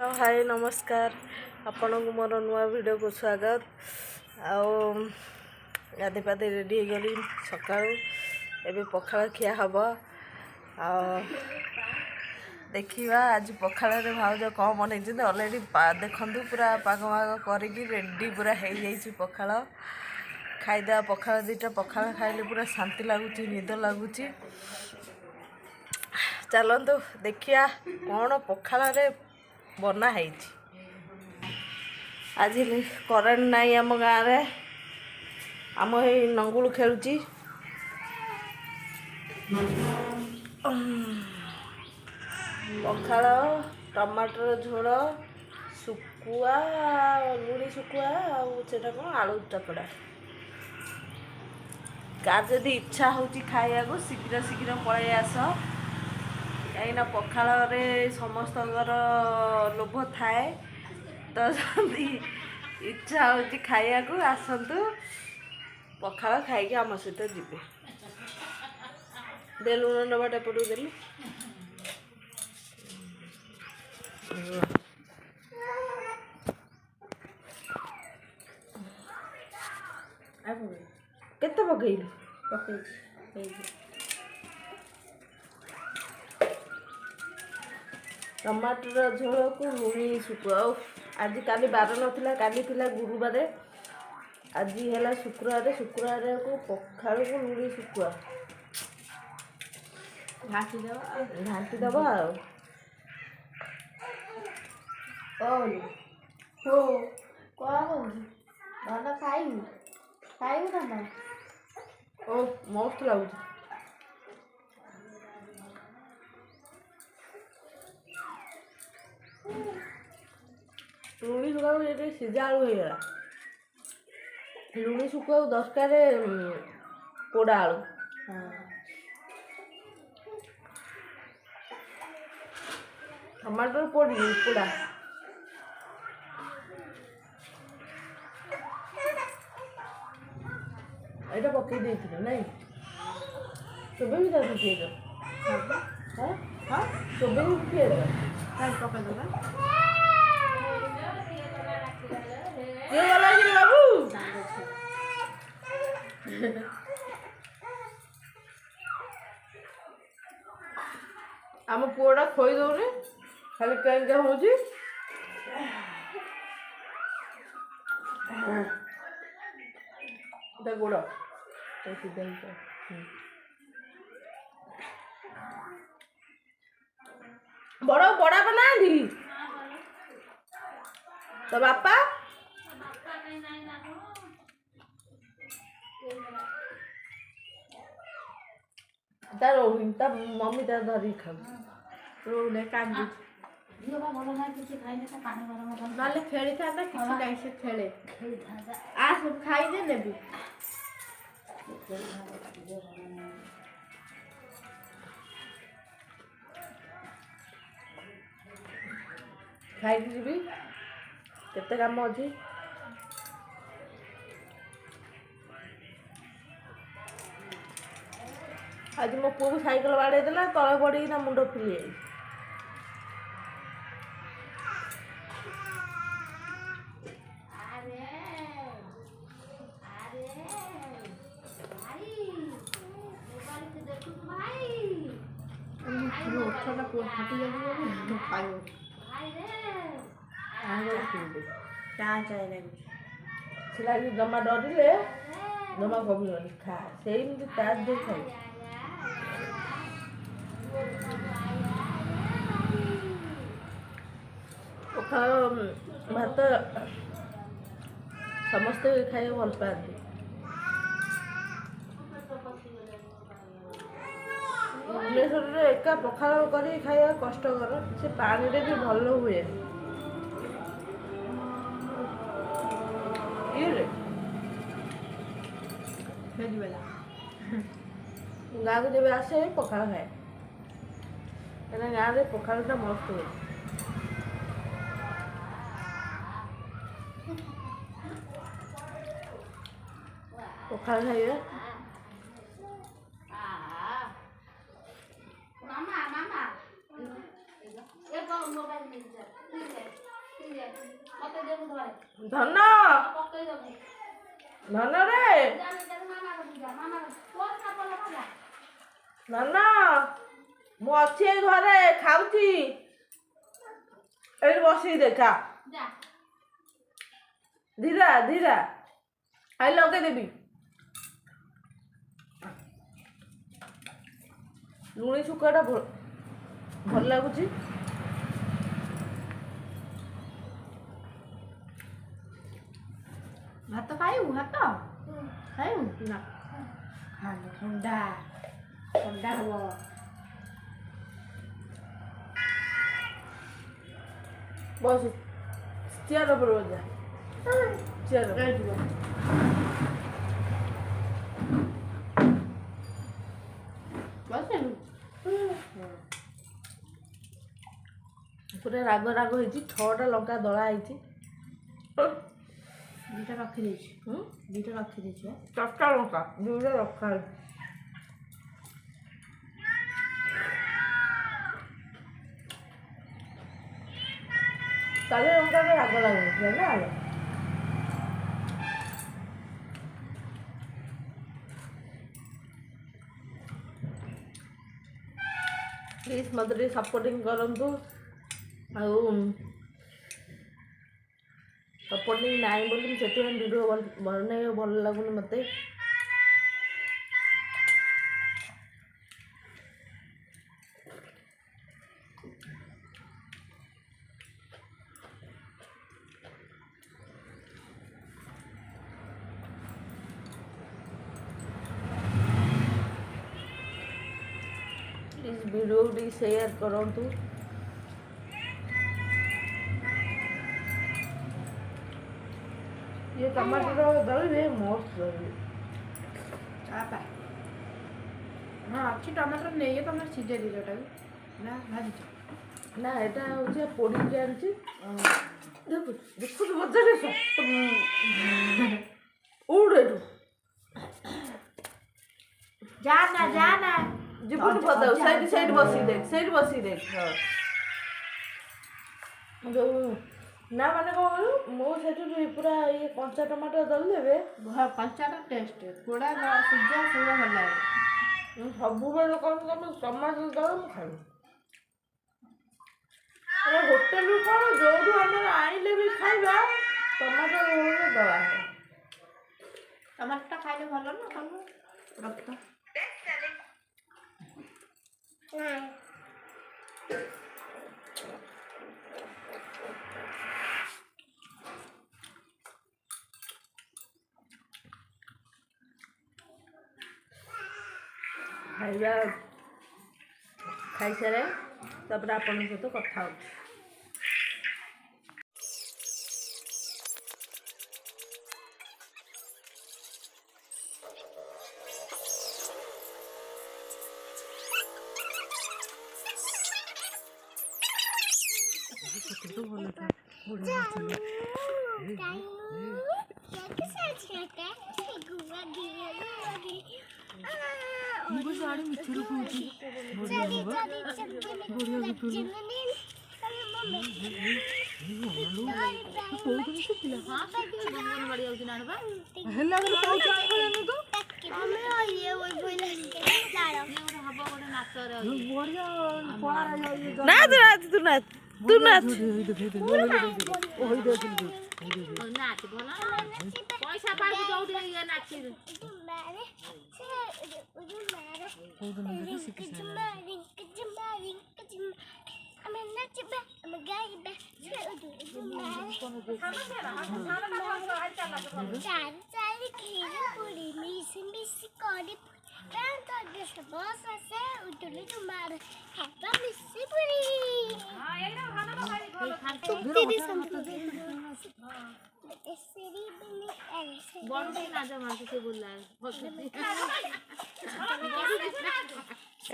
हाय नमस्कार आपण को मोर नुआ वीडियो को स्वागत आओ गाधे पाधे रेडी हो गली सका एबे पखाल खिया हम आ देखा आज पखाल भाउज कौन बन अलरेडी देखु पूरा पाग माग कर रेडी पूरा हो जाइए पखाल खाईदे पखाल दुईटा पखाल खाइले पूरा शांति लगुच निद लगुच चलतु देखिया कौन पखाल बना है आज करेन्ट नाई आम गाँव में आम ये नंगुल खेलुची पखाल टमाटर झोल सुकुआ लुणी सुकुआ आटा कौन आलू चकड़ा कार जदि इच्छा होची खाया को शीघ्र शीघ्र पलि आस कहीं पखाल समस्त लोभ थाए तो जदि इच्छा होची खाया को आसतु पखाल खाई आम सहित जीवे दे लुण डबाटा पटू देली केते पकईली टमाटर झोल को लुणी सुकुआ आज काली बार नाला काली थिला गुरुवार आज है शुक्रवार शुक्रवार को पखाल को लुणी सुकुआ घाटी दबा ओ मस्त लगुच लुणी सुखा ये सीधा आलू हो गला लुणी सुखा दरकार पोड़ा आलू टमाटर पोड़ी पोड़ा এটা পকেই দিয়েছিল নাই তবে भी दादी দিয়ে দাও হ্যাঁ হ্যাঁ তবে भी দিয়ে দাও তাই পকে দাও কে গলা কি বাবু ଆମ ପୁଅଟା ଖୋଇ ଦଉନି ଖାଲି କେଁ ହଉଛି ଗୋଡ଼ बड़ बड़ा बना तो बापा तार मम्मी तार धरी खाऊ रोने कांदी ना खेली था किसी से खेले आ सब खाई दे नेबी खाई जी केते काम अच्छी आज मो पुआ को साइकिल बाड़े देला तले पड़ी ना मुंड फुली जमा डरिले जमा कमी खा से ताज दे खाई भात समस्ते खाई भल पाती भुवनेश्वर एका पखाल कर खाଇବା कष्टकर से पानी रे भी भल हुए गाँव को जब आसे पखाल खाए कहीं गाँव में पखालटा मस्त हुए पखाल खाइए मामा मामा ये मोबाइल मिल जाए ଧନ ଧନ ରେ ଧନ ମୁଁ ଅଛି ଏଇ ଘରେ ଖାଉଛି ଏଇଠି ବସିକି ଦେଖା ଧୀରା ଧୀରା ଆଇ ଲଗେଇଦେବି ଲୁଣି ଶୁଖୁଆଟା ଭଲ ଲାଗୁଛି ଭାତ ଖାଇବୁ ଭାତ ଖାଇବୁ ନା ଖାଲି ଥଣ୍ଡା ଥଣ୍ଡା ହବ ବସ ଚେୟାର ଉପରେ ବଜା ଚେୟାର ବସିବୁ ପୁରା ରାଗ ରାଗ ହେଇଛି 6ଟା ଲଙ୍କା ଦଳା ହେଇଛି ଦୁଇଟା ରଖିଦେଇଛି ଦୁଇଟା ରଖିଦେଇଛି 4ଟା ଲଙ୍କା ଦୁଇଟା ରଖା ହେଇଛି କାଲି ଲଙ୍କାଟା ରାଗ ଲାଗୁଛି ନା ପ୍ଲିଜ୍ ମୋତେ ଟିକେ ସପୋର୍ଟିଂ କରନ୍ତୁ ଆଉ ସପୋର୍ଟିଂ ନାହିଁ ବୋଲି ମୁଁ ସେଥିପାଇଁ ଭିଡ଼ିଓ ବନେଇବାକୁ ଭଲ ଲାଗୁନି ମୋତେ प्लीज वीडियो भी शेयर करंतु ये टमाटर दलिए मस्त लगे चापा हाँ अच्छी टमाटर नहीं है टमाटर सीझे दी जोटा ना भाजी ना एटा होचे पोड़ी के आनची देखो देखो तो मजा रे उड़े तू जाना जीवन बताओ साइड बसी देख हां जो ना माने को मो सेटु पूरा ये कंचा टमाटर दल देबे कंचा का टेस्ट पूरा सीझा पूरा भल लागे सब बेले कौन टमाटर दल मु खाई होटेल कौन जो आइले भी खाइबा टमाटर दला है टमाटर खाइले भल ना भल रक्त खाइबा खाई सारे तब आपण सहित कथा हो तू नाच पैसा पाइबु जोठी ये नाची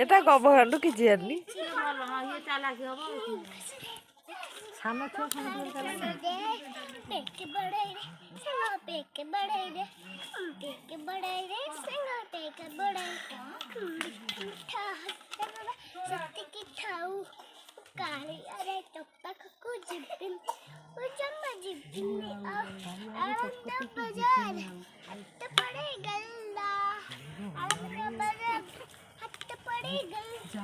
এটা কবখান্ডু কি জানি सामने छो सामने पेके बड़े संग पेके बड़े रे पेके बड़े रे संग पेके बड़े मिठा सत्य की ठाऊ काली अरे तब तक को जिबिन जम्मा जिब्बिनी आनंद बाजार हट पड़े गल्ला आनंद बाजार हट पड़े गल्ला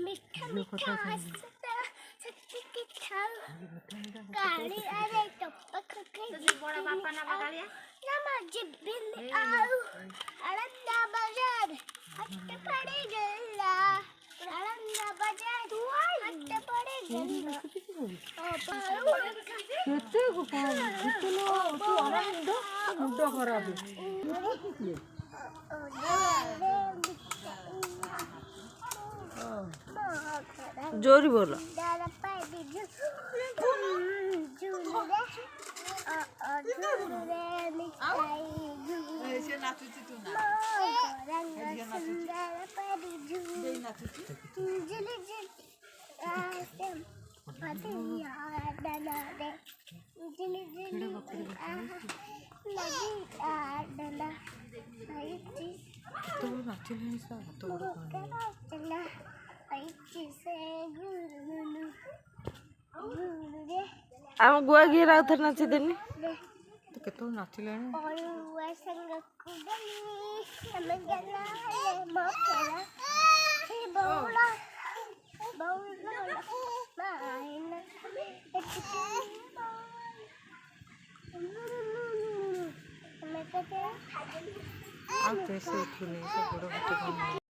मीठा मीठा हंसता सच्ची की खाओ गाड़ी अरे टपक के बड़ा बापा ना बगालिया जम्मा जिब्बिनी आनंद बाजार हट पड़े गल्ला आनंद बाजार हट पड़े गल्ला मुंड खराब जोरी बोलो आम गुआ गिए राउथर नाची देनी केत नाचिले आप कैसे उठुनी सब बड़